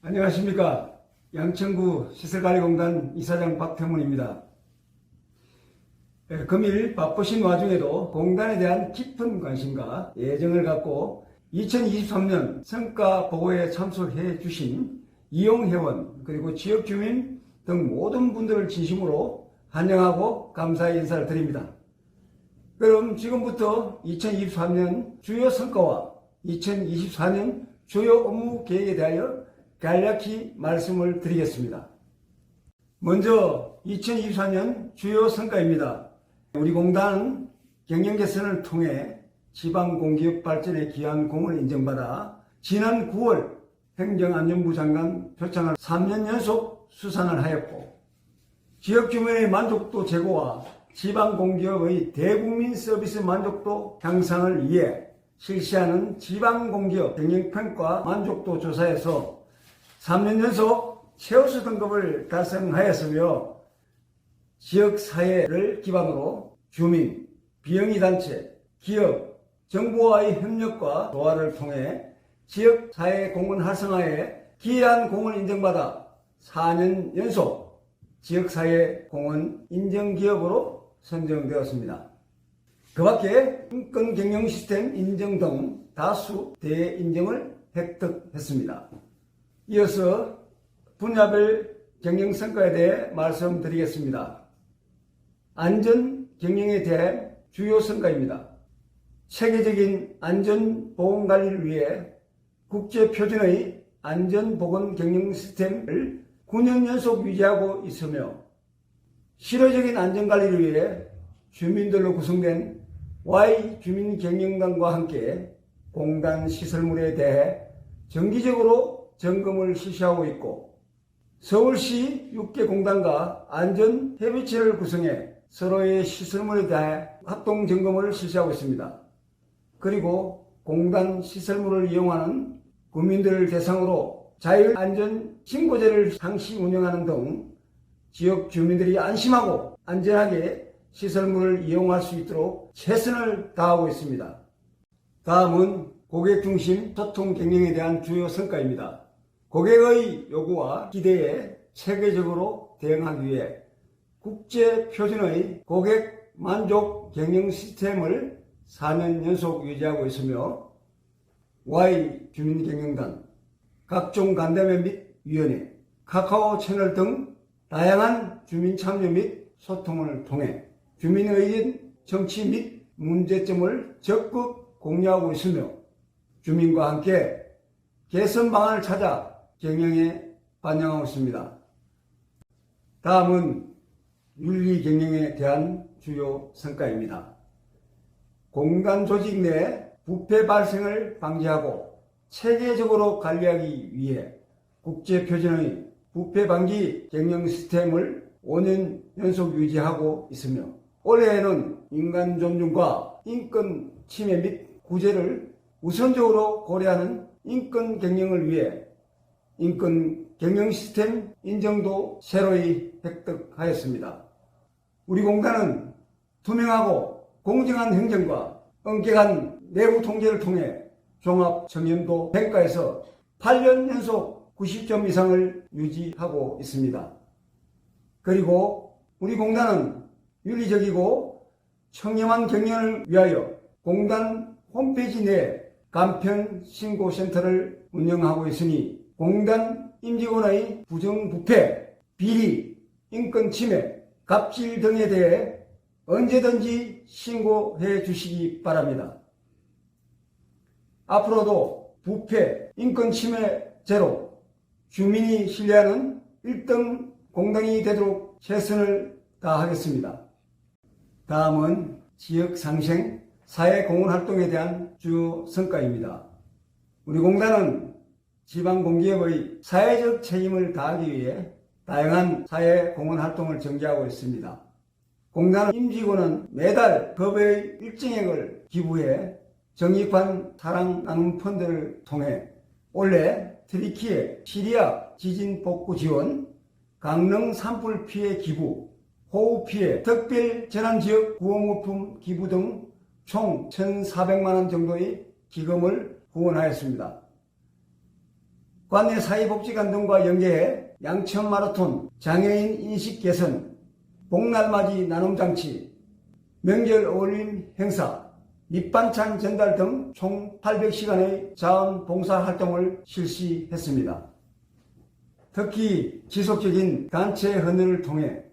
안녕하십니까. 양천구 시설관리공단 이사장 박태문입니다. 금일 바쁘신 와중에도 공단에 대한 깊은 관심과 애정을 갖고 2023년 성과보고에 참석해 주신 이용회원 그리고 지역주민 등 모든 분들을 진심으로 환영하고 감사의 인사를 드립니다. 그럼 지금부터 2023년 주요 성과와 2024년 주요 업무 계획에 대하여 간략히 말씀을 드리겠습니다. 먼저 2024년 주요 성과입니다. 우리 공단은 경영 개선을 통해 지방공기업 발전에 기여한 공을 인정받아 지난 9월 행정안전부 장관 표창을 3년 연속 수상을 하였고, 지역 주민의 만족도 제고와 지방공기업의 대국민 서비스 만족도 향상을 위해 실시하는 지방공기업 경영평가 만족도 조사에서 3년 연속 최우수 등급을 달성하였으며, 지역사회를 기반으로 주민, 비영리단체, 기업, 정부와의 협력과 조화를 통해 지역사회 공헌 활성화에 기여한 공을 인정받아 4년 연속 지역사회 공헌 인정기업으로 선정되었습니다. 그 밖에 인권경영시스템 인정 등 다수 대인정을 획득했습니다. 이어서 분야별 경영성과에 대해 말씀드리겠습니다. 안전경영에 대해 주요 성과입니다. 체계적인 안전보건관리를 위해 국제표준의 안전보건경영 시스템을 9년 연속 유지하고 있으며, 실효적인 안전관리를 위해 주민들로 구성된 Y주민경영단과 함께 공단 시설물에 대해 정기적으로 점검을 실시하고 있고, 서울시 6개 공단과 안전협의체를 구성해 서로의 시설물에 대해 합동점검을 실시하고 있습니다. 그리고 공단 시설물을 이용하는 국민들을 대상으로 자율안전신고제를 상시 운영하는 등 지역 주민들이 안심하고 안전하게 시설물을 이용할 수 있도록 최선을 다하고 있습니다. 다음은 고객중심 소통 경영에 대한 주요 성과입니다. 고객의 요구와 기대에 체계적으로 대응하기 위해 국제표준의 고객 만족 경영 시스템을 4년 연속 유지하고 있으며, Y주민경영단, 각종 간담회 및 위원회, 카카오 채널 등 다양한 주민 참여 및 소통을 통해 주민의 의견, 정치 및 문제점을 적극 공유하고 있으며, 주민과 함께 개선 방안을 찾아 경영에 반영하고 있습니다. 다음은 윤리경영에 대한 주요 성과입니다. 공단 조직 내 부패 발생을 방지하고 체계적으로 관리하기 위해 국제표준의 부패방지 경영 시스템을 5년 연속 유지하고 있으며, 올해에는 인간 존중과 인권 침해 및 구제를 우선적으로 고려하는 인권 경영을 위해 인권 경영 시스템 인정도 새로이 획득하였습니다. 우리 공단은 투명하고 공정한 행정과 엄격한 내부 통제를 통해 종합 청렴도 평가에서 8년 연속 90점 이상을 유지하고 있습니다. 그리고 우리 공단은 윤리적이고 청렴한 경영을 위하여 공단 홈페이지 내 간편 신고센터를 운영하고 있으니, 공단 임직원의 부정부패, 비리, 인권 침해, 갑질 등에 대해 언제든지 신고해 주시기 바랍니다. 앞으로도 부패, 인권 침해 제로, 주민이 신뢰하는 1등 공단이 되도록 최선을 다하겠습니다. 다음은 지역상생, 사회공헌활동에 대한 주요 성과입니다. 우리 공단은 지방공기업의 사회적 책임을 다하기 위해 다양한 사회공헌활동을 전개하고 있습니다. 공단 임직원은 매달 법의 일정액을 기부해 정기판 사랑 나눔 펀드를 통해 올해 트리키에 시리아 지진 복구 지원, 강릉 산불 피해 기부, 호우 피해 특별 재난지역 구호물품 기부 등 총 1,400만 원 정도의 기금을 후원하였습니다. 관내 사회복지관 등과 연계해 양천 마라톤, 장애인 인식 개선, 복날맞이 나눔장치, 명절 어울림 행사, 밑반찬 전달 등 총 800시간의 자원봉사 활동을 실시했습니다. 특히 지속적인 단체 헌혈을 통해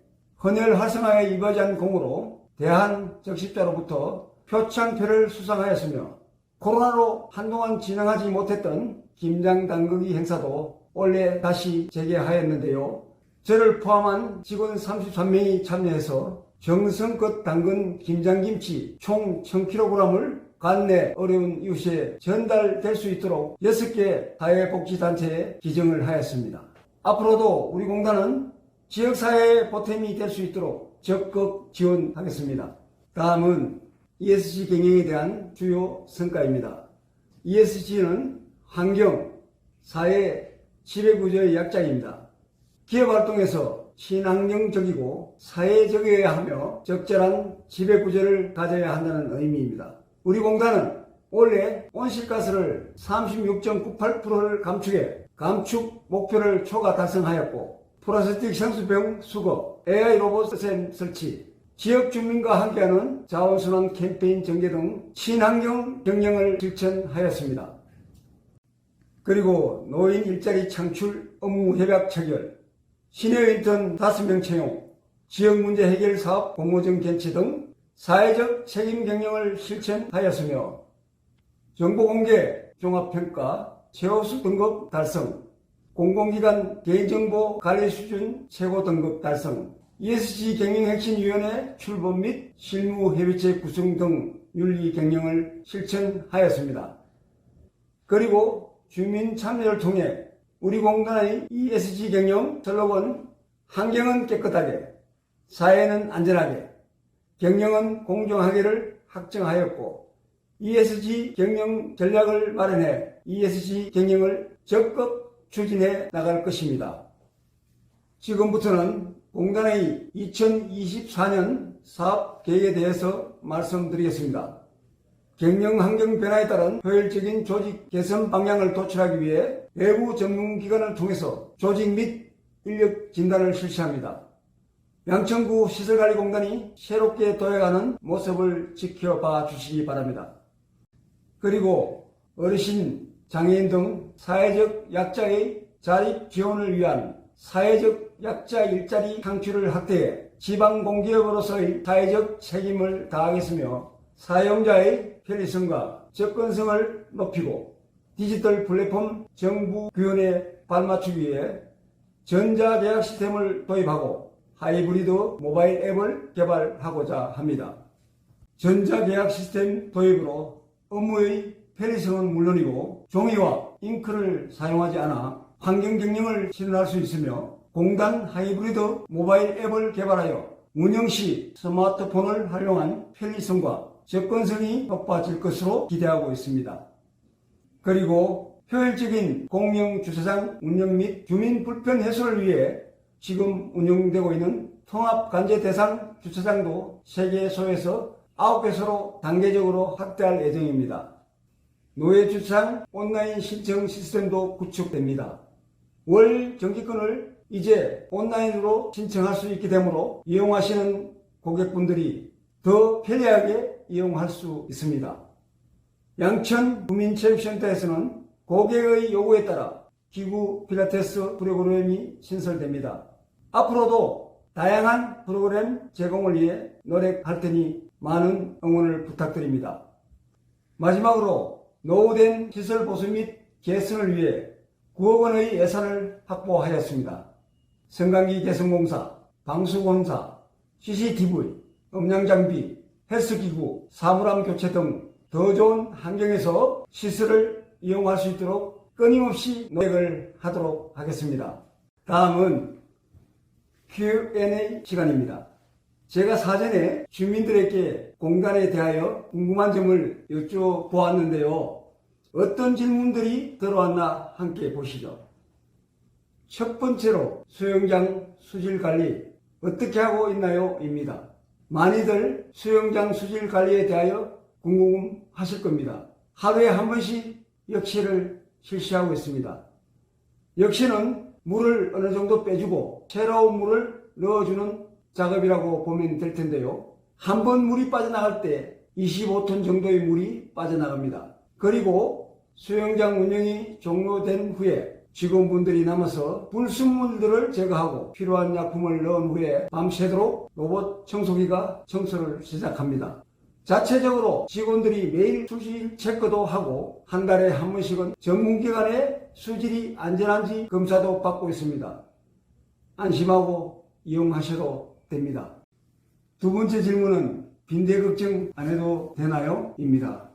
헌혈 활성화에 이바지한 공으로 대한적십자로부터 표창표를 수상하였으며 코로나로 한동안 진행하지 못했던 김장당근기 행사도 올해 다시 재개하였는데요. 저를 포함한 직원 33명이 참여해서 정성껏 담근 김장김치 총 1000kg을 관내 어려운 이웃에 전달될 수 있도록 6개 사회복지단체에 기증을 하였습니다. 앞으로도 우리 공단은 지역사회의 보탬이 될 수 있도록 적극 지원하겠습니다. 다음은 ESG 경영에 대한 주요 성과입니다. ESG는 환경, 사회, 지배구조의 약자입니다. 기업활동에서 친환경적이고 사회적이어야 하며 적절한 지배구조를 가져야 한다는 의미입니다. 우리 공단은 올해 온실가스를 36.98%를 감축해 감축 목표를 초과 달성하였고 플라스틱 생수병 수거, AI 로봇 시스템 설치, 지역 주민과 함께하는 자원순환 캠페인 전개 등 친환경 경영을 실천하였습니다. 그리고 노인 일자리 창출 업무 협약 체결, 시니어 인턴 5명 채용, 지역 문제 해결 사업 공모전 개최 등 사회적 책임 경영을 실천하였으며 정보 공개, 종합평가, 최우수 등급 달성, 공공기관 개인정보 관리 수준 최고 등급 달성, ESG 경영혁신위원회 출범 및 실무협의체 구성 등 윤리 경영을 실천하였습니다. 그리고 주민 참여를 통해 우리 공단의 ESG 경영 슬로건 환경은 깨끗하게, 사회는 안전하게, 경영은 공정하게를 확정하였고 ESG 경영 전략을 마련해 ESG 경영을 적극 추진해 나갈 것입니다. 지금부터는 공단의 2024년 사업 계획에 대해서 말씀드리겠습니다. 경영 환경 변화에 따른 효율적인 조직 개선 방향을 도출하기 위해 외부 전문기관을 통해서 조직 및 인력 진단을 실시합니다. 양천구 시설관리공단이 새롭게 도약하는 모습을 지켜봐 주시기 바랍니다. 그리고 어르신, 장애인 등 사회적 약자의 자립 지원을 위한 사회적 약자 일자리 창출을 확대해 지방공기업으로서의 사회적 책임을 다하겠으며 사용자의 편리성과 접근성을 높이고 디지털 플랫폼 정부 규현에 발맞추기 위해 전자계약 시스템을 도입하고 하이브리드 모바일 앱을 개발하고자 합니다. 전자계약 시스템 도입으로 업무의 편리성은 물론이고 종이와 잉크를 사용하지 않아 환경 경영을 실현할 수 있으며 공단 하이브리드 모바일 앱을 개발하여 운영 시 스마트폰을 활용한 편리성과 접근성이 높아질 것으로 기대하고 있습니다. 그리고 효율적인 공영 주차장 운영 및 주민 불편 해소를 위해 지금 운영되고 있는 통합 관제 대상 주차장도 3개소에서 9개소로 단계적으로 확대할 예정입니다. 노예 주차장 온라인 신청 시스템도 구축됩니다. 월 정기권을 이제 온라인으로 신청할 수 있게 되므로 이용하시는 고객분들이 더 편리하게 이용할 수 있습니다. 양천 구민체육센터에서는 고객의 요구에 따라 기구 필라테스 프로그램이 신설됩니다. 앞으로도 다양한 프로그램 제공을 위해 노력할 테니 많은 응원을 부탁드립니다. 마지막으로 노후된 시설 보수 및 개선을 위해 9억 원의 예산을 확보하였습니다. 성강기 개선공사, 방수공사, CCTV, 음향장비, 헬스기구, 사물함 교체 등 더 좋은 환경에서 시설을 이용할 수 있도록 끊임없이 노력을 하도록 하겠습니다. 다음은 Q&A 시간입니다. 제가 사전에 주민들에게 공단에 대하여 궁금한 점을 여쭤보았는데요. 어떤 질문들이 들어왔나 함께 보시죠. 첫 번째로 수영장 수질 관리 어떻게 하고 있나요? 입니다. 많이들 수영장 수질 관리에 대하여 궁금하실 겁니다. 하루에 한 번씩 역시를 실시하고 있습니다. 역시는 물을 어느 정도 빼주고 새로운 물을 넣어주는 작업이라고 보면 될 텐데요. 한번 물이 빠져나갈 때 25톤 정도의 물이 빠져나갑니다. 그리고 수영장 운영이 종료된 후에 직원분들이 남아서 불순물들을 제거하고 필요한 약품을 넣은 후에 밤새도록 로봇 청소기가 청소를 시작합니다. 자체적으로 직원들이 매일 수질 체크도 하고 한 달에 한 번씩은 전문기관의 수질이 안전한지 검사도 받고 있습니다. 안심하고 이용하셔도 됩니다. 두 번째 질문은 빈대 걱정 안 해도 되나요? 입니다.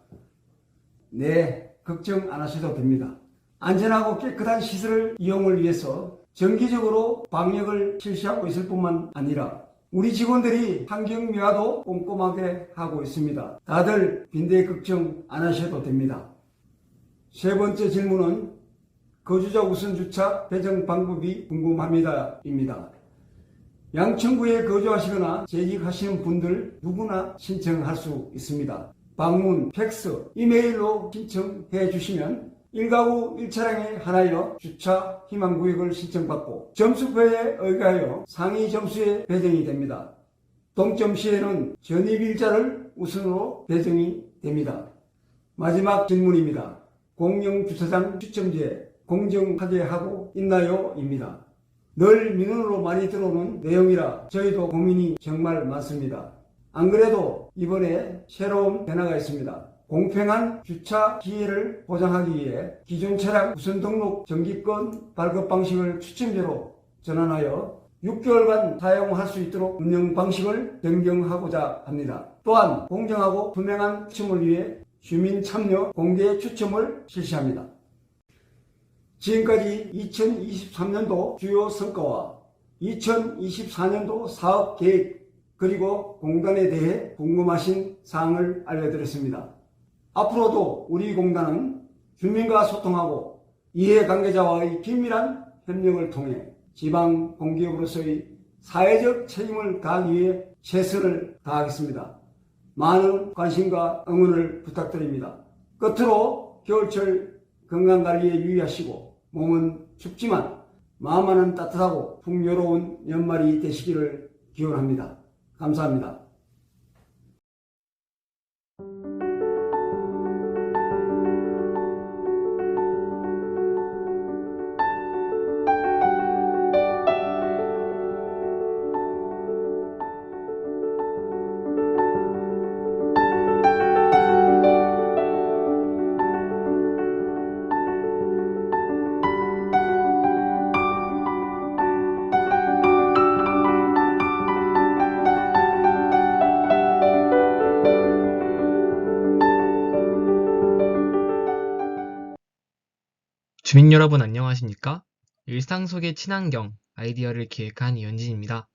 네, 걱정 안 하셔도 됩니다. 안전하고 깨끗한 시설을 이용을 위해서 정기적으로 방역을 실시하고 있을 뿐만 아니라 우리 직원들이 환경미화도 꼼꼼하게 하고 있습니다. 다들 빈대 걱정 안 하셔도 됩니다. 세 번째 질문은 거주자 우선 주차 배정 방법이 궁금합니다. 입니다. 양천구에 거주하시거나 재직하시는 분들 누구나 신청할 수 있습니다. 방문, 팩스, 이메일로 신청해 주시면 1가구 1차량에 하나여 주차 희망구역을 신청받고 점수표에 의거하여 상위 점수에 배정이 됩니다. 동점 시에는 전입일자를 우선으로 배정이 됩니다. 마지막 질문입니다. 공영주차장 추첨제 공정하게 하고 있나요? 입니다. 늘 민원으로 많이 들어오는 내용이라 저희도 고민이 정말 많습니다. 안 그래도 이번에 새로운 변화가 있습니다. 공평한 주차 기회를 보장하기 위해 기존 차량 우선 등록 정기권 발급 방식을 추첨제로 전환하여 6개월간 사용할 수 있도록 운영 방식을 변경하고자 합니다. 또한 공정하고 투명한 추첨을 위해 주민 참여 공개 추첨을 실시합니다. 지금까지 2023년도 주요 성과와 2024년도 사업 계획 그리고 공단에 대해 궁금하신 사항을 알려드렸습니다. 앞으로도 우리 공단은 주민과 소통하고 이해관계자와의 긴밀한 협력을 통해 지방 공기업으로서의 사회적 책임을 다하기 위해 최선을 다하겠습니다. 많은 관심과 응원을 부탁드립니다. 끝으로 겨울철 건강관리에 유의하시고 몸은 춥지만 마음만은 따뜻하고 풍요로운 연말이 되시기를 기원합니다. 감사합니다. 주민 여러분 안녕하십니까? 일상 속의 친환경 아이디어를 기획한 이현진입니다.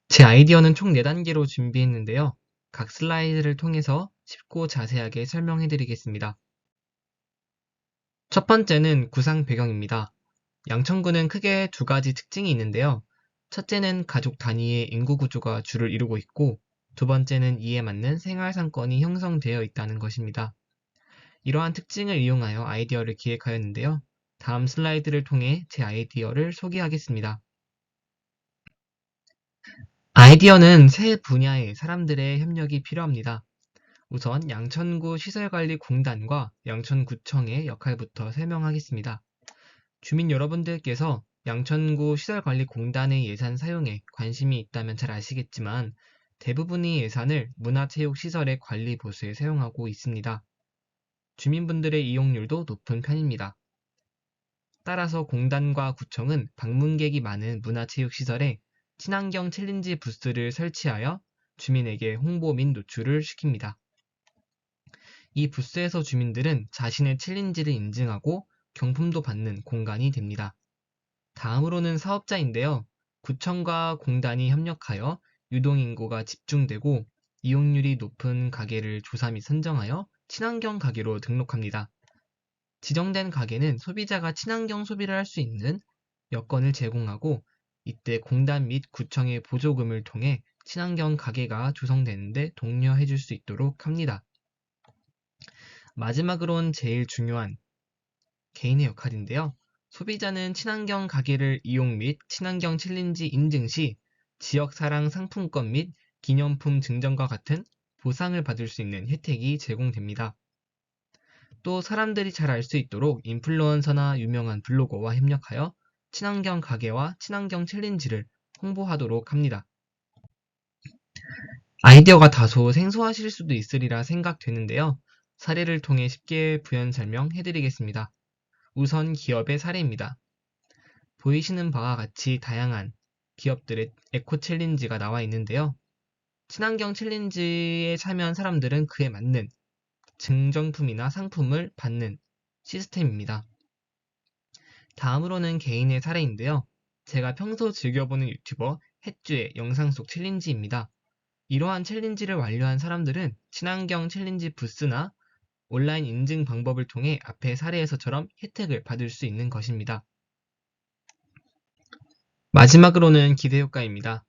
제 아이디어는 총 4단계로 준비했는데요. 각 슬라이드를 통해서 쉽고 자세하게 설명해 드리겠습니다. 첫 번째는 구상 배경입니다. 양천구는 크게 2가지 특징이 있는데요. 첫째는 가족 단위의 인구 구조가 주를 이루고 있고, 두 번째는 이에 맞는 생활 상권이 형성되어 있다는 것입니다. 이러한 특징을 이용하여 아이디어를 기획하였는데요. 다음 슬라이드를 통해 제 아이디어를 소개하겠습니다. 아이디어는 세 분야의 사람들의 협력이 필요합니다. 우선 양천구 시설관리공단과 양천구청의 역할부터 설명하겠습니다. 주민 여러분들께서 양천구 시설관리공단의 예산 사용에 관심이 있다면 잘 아시겠지만 대부분의 예산을 문화체육시설의 관리 보수에 사용하고 있습니다. 주민분들의 이용률도 높은 편입니다. 따라서 공단과 구청은 방문객이 많은 문화체육시설에 친환경 챌린지 부스를 설치하여 주민에게 홍보 및 노출을 시킵니다. 이 부스에서 주민들은 자신의 챌린지를 인증하고 경품도 받는 공간이 됩니다. 다음으로는 사업자인데요. 구청과 공단이 협력하여 유동인구가 집중되고 이용률이 높은 가게를 조사 및 선정하여 친환경 가게로 등록합니다. 지정된 가게는 소비자가 친환경 소비를 할 수 있는 여건을 제공하고 이때 공단 및 구청의 보조금을 통해 친환경 가게가 조성되는 데 독려해 줄 수 있도록 합니다. 마지막으로는 제일 중요한 개인의 역할인데요. 소비자는 친환경 가게를 이용 및 친환경 챌린지 인증 시 지역 사랑 상품권 및 기념품 증정과 같은 보상을 받을 수 있는 혜택이 제공됩니다. 또 사람들이 잘 알 수 있도록 인플루언서나 유명한 블로거와 협력하여 친환경 가게와 친환경 챌린지를 홍보하도록 합니다. 아이디어가 다소 생소하실 수도 있으리라 생각되는데요. 사례를 통해 쉽게 부연 설명해드리겠습니다. 우선 기업의 사례입니다. 보이시는 바와 같이 다양한 기업들의 에코 챌린지가 나와 있는데요. 친환경 챌린지에 참여한 사람들은 그에 맞는 증정품이나 상품을 받는 시스템입니다. 다음으로는 개인의 사례인데요. 제가 평소 즐겨보는 유튜버 햇주의 영상 속 챌린지입니다. 이러한 챌린지를 완료한 사람들은 친환경 챌린지 부스나 온라인 인증 방법을 통해 앞의 사례에서처럼 혜택을 받을 수 있는 것입니다. 마지막으로는 기대효과입니다.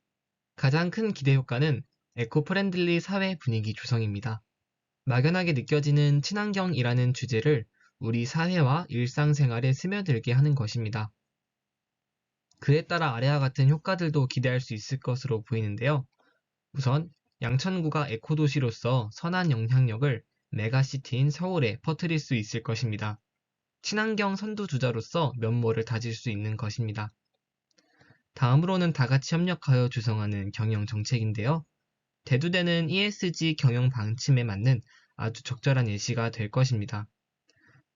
가장 큰 기대효과는 에코프렌들리 사회 분위기 조성입니다. 막연하게 느껴지는 친환경이라는 주제를 우리 사회와 일상생활에 스며들게 하는 것입니다. 그에 따라 아래와 같은 효과들도 기대할 수 있을 것으로 보이는데요. 우선 양천구가 에코도시로서 선한 영향력을 메가시티인 서울에 퍼뜨릴 수 있을 것입니다. 친환경 선두주자로서 면모를 다질 수 있는 것입니다. 다음으로는 다같이 협력하여 조성하는 경영정책인데요. 대두되는 ESG 경영 방침에 맞는 아주 적절한 예시가 될 것입니다.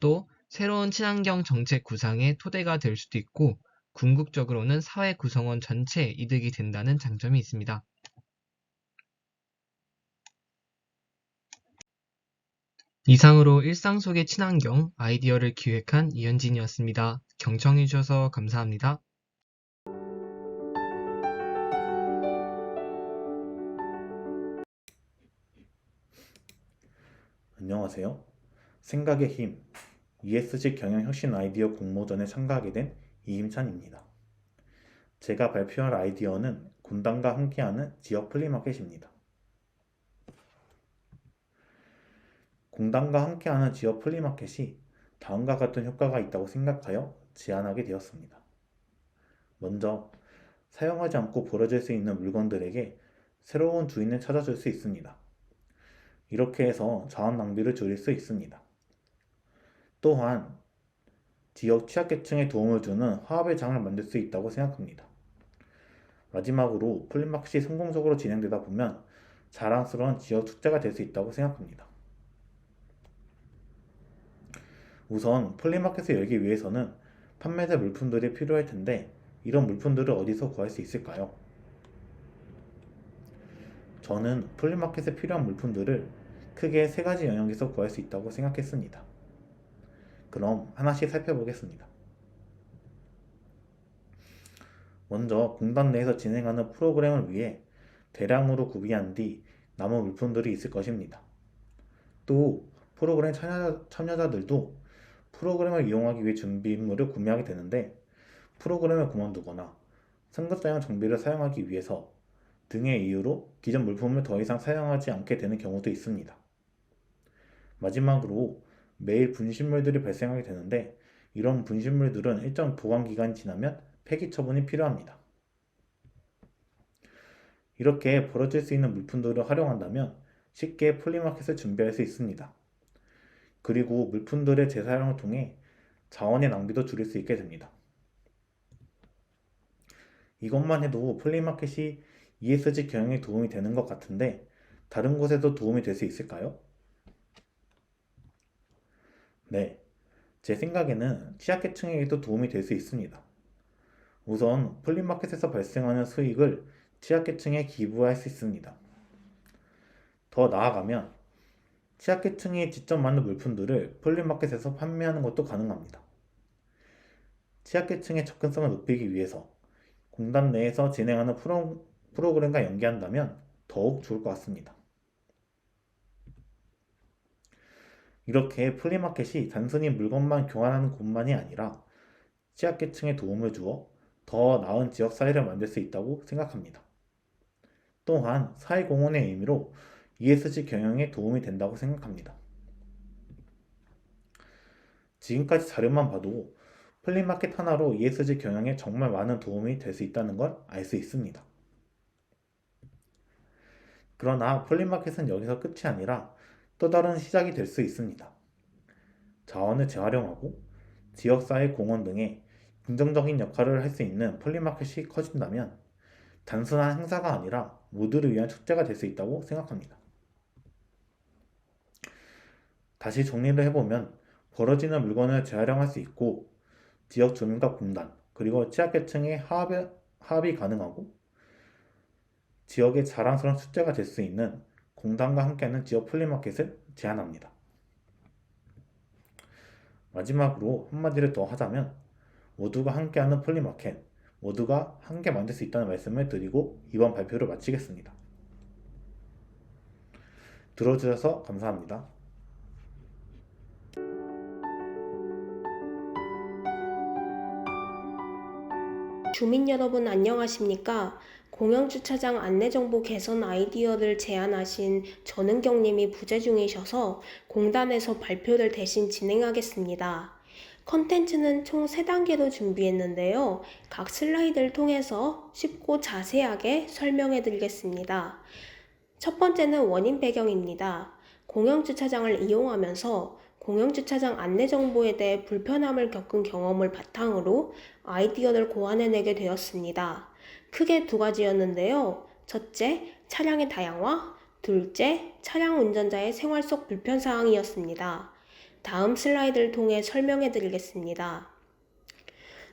또 새로운 친환경 정책 구상의 토대가 될 수도 있고 궁극적으로는 사회 구성원 전체에 이득이 된다는 장점이 있습니다. 이상으로 일상 속의 친환경 아이디어를 기획한 이현진이었습니다. 경청해주셔서 감사합니다. 안녕하세요. 생각의 힘, ESG 경영혁신 아이디어 공모전에 참가하게 된 이임찬입니다. 제가 발표할 아이디어는 군단과 함께하는 지역 플리마켓입니다. 공단과 함께하는 지역 플리마켓이 다음과 같은 효과가 있다고 생각하여 제안하게 되었습니다. 먼저, 사용하지 않고 버려질 수 있는 물건들에게 새로운 주인을 찾아줄 수 있습니다. 이렇게 해서 자원 낭비를 줄일 수 있습니다. 또한 지역 취약계층에 도움을 주는 화합의 장을 만들 수 있다고 생각합니다. 마지막으로 플리마켓이 성공적으로 진행되다 보면 자랑스러운 지역 축제가 될 수 있다고 생각합니다. 우선 플리마켓을 열기 위해서는 판매자 물품들이 필요할 텐데 이런 물품들을 어디서 구할 수 있을까요? 저는 플리마켓에 필요한 물품들을 크게 세 가지 영역에서 구할 수 있다고 생각했습니다. 그럼 하나씩 살펴보겠습니다. 먼저 공단 내에서 진행하는 프로그램을 위해 대량으로 구비한 뒤 남은 물품들이 있을 것입니다. 또 프로그램 참여자들도 프로그램을 이용하기 위해 준비물을 구매하게 되는데 프로그램을 그만두거나 승급자용 정비를 사용하기 위해서 등의 이유로 기존 물품을 더 이상 사용하지 않게 되는 경우도 있습니다. 마지막으로 매일 분실물들이 발생하게 되는데 이런 분실물들은 일정 보관 기간이 지나면 폐기 처분이 필요합니다. 이렇게 벌어질 수 있는 물품들을 활용한다면 쉽게 플리마켓을 준비할 수 있습니다. 그리고 물품들의 재사용을 통해 자원의 낭비도 줄일 수 있게 됩니다. 이것만 해도 플리마켓이 ESG 경영에 도움이 되는 것 같은데 다른 곳에도 도움이 될 수 있을까요? 네, 제 생각에는 취약계층에게도 도움이 될 수 있습니다. 우선 플리마켓에서 발생하는 수익을 취약계층에 기부할 수 있습니다. 더 나아가면 취약계층이 직접 만든 물품들을 플리마켓에서 판매하는 것도 가능합니다. 취약계층의 접근성을 높이기 위해서 공단 내에서 진행하는 프로그램과 연계한다면 더욱 좋을 것 같습니다. 이렇게 플리마켓이 단순히 물건만 교환하는 곳만이 아니라 취약계층에 도움을 주어 더 나은 지역사회를 만들 수 있다고 생각합니다. 또한 사회공헌의 의미로 ESG 경영에 도움이 된다고 생각합니다. 지금까지 자료만 봐도 플리마켓 하나로 ESG 경영에 정말 많은 도움이 될 수 있다는 걸 알 수 있습니다. 그러나 플리마켓은 여기서 끝이 아니라 또 다른 시작이 될 수 있습니다. 자원을 재활용하고 지역사회 공헌 등의 긍정적인 역할을 할 수 있는 플리마켓이 커진다면 단순한 행사가 아니라 모두를 위한 축제가 될 수 있다고 생각합니다. 다시 정리를 해보면 벌어지는 물건을 재활용할 수 있고 지역 주민과 공단 그리고 취약계층의 화합이 가능하고 지역의 자랑스러운 축제가 될 수 있는 공단과 함께하는 지역 플리마켓을 제안합니다. 마지막으로 한마디를 더 하자면 모두가 함께하는 플리마켓, 모두가 함께 만들 수 있다는 말씀을 드리고 이번 발표를 마치겠습니다. 들어주셔서 감사합니다. 주민 여러분 안녕하십니까? 공영주차장 안내정보 개선 아이디어를 제안하신 전은경님이 부재 중이셔서 공단에서 발표를 대신 진행하겠습니다. 컨텐츠는 총 3단계로 준비했는데요. 각 슬라이드를 통해서 쉽고 자세하게 설명해 드리겠습니다. 첫 번째는 원인 배경입니다. 공영주차장을 이용하면서 공영주차장 안내정보에 대해 불편함을 겪은 경험을 바탕으로 아이디어를 고안해내게 되었습니다. 크게 2가지였는데요. 첫째, 차량의 다양화, 둘째, 차량 운전자의 생활 속 불편사항이었습니다. 다음 슬라이드를 통해 설명해 드리겠습니다.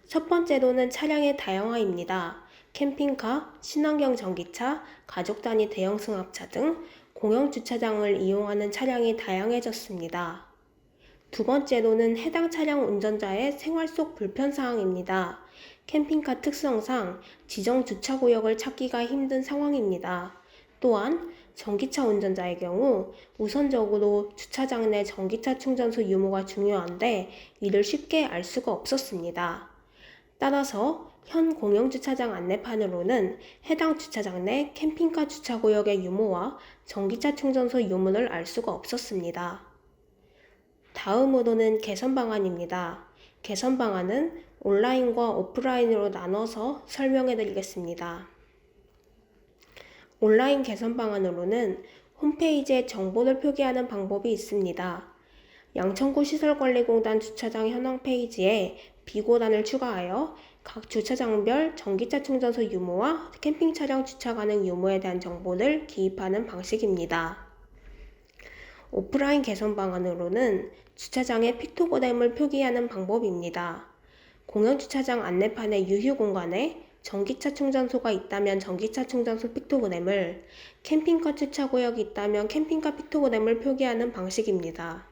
첫 번째로는 차량의 다양화입니다. 캠핑카, 친환경 전기차, 가족 단위 대형 승합차 등 공영주차장을 이용하는 차량이 다양해졌습니다. 두 번째로는 해당 차량 운전자의 생활 속 불편사항입니다. 캠핑카 특성상 지정 주차구역을 찾기가 힘든 상황입니다. 또한 전기차 운전자의 경우 우선적으로 주차장 내 전기차 충전소 유무가 중요한데 이를 쉽게 알 수가 없었습니다. 따라서 현 공영주차장 안내판으로는 해당 주차장 내 캠핑카 주차구역의 유무와 전기차 충전소 유무를 알 수가 없었습니다. 다음으로는 개선 방안입니다. 개선 방안은 온라인과 오프라인으로 나눠서 설명해 드리겠습니다. 온라인 개선 방안으로는 홈페이지에 정보를 표기하는 방법이 있습니다. 양천구 시설관리공단 주차장 현황 페이지에 비고란을 추가하여 각 주차장별 전기차 충전소 유무와 캠핑 차량 주차 가능 유무에 대한 정보를 기입하는 방식입니다. 오프라인 개선 방안으로는 주차장에 픽토그램을 표기하는 방법입니다. 공영주차장 안내판의 유휴 공간에 전기차 충전소가 있다면 전기차 충전소 픽토그램을, 캠핑카 주차구역이 있다면 캠핑카 픽토그램을 표기하는 방식입니다.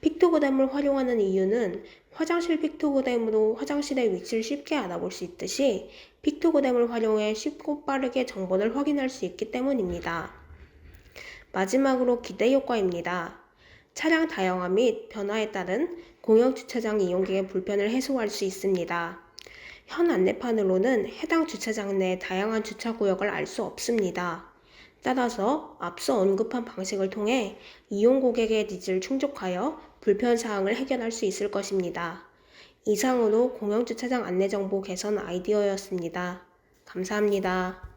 픽토그램을 활용하는 이유는 화장실 픽토그램으로 화장실의 위치를 쉽게 알아볼 수 있듯이 픽토그램을 활용해 쉽고 빠르게 정보를 확인할 수 있기 때문입니다. 마지막으로 기대 효과입니다. 차량 다양화 및 변화에 따른 공영주차장 이용객의 불편을 해소할 수 있습니다. 현 안내판으로는 해당 주차장 내 다양한 주차구역을 알 수 없습니다. 따라서 앞서 언급한 방식을 통해 이용 고객의 니즈를 충족하여 불편사항을 해결할 수 있을 것입니다. 이상으로 공영주차장 안내정보 개선 아이디어였습니다. 감사합니다.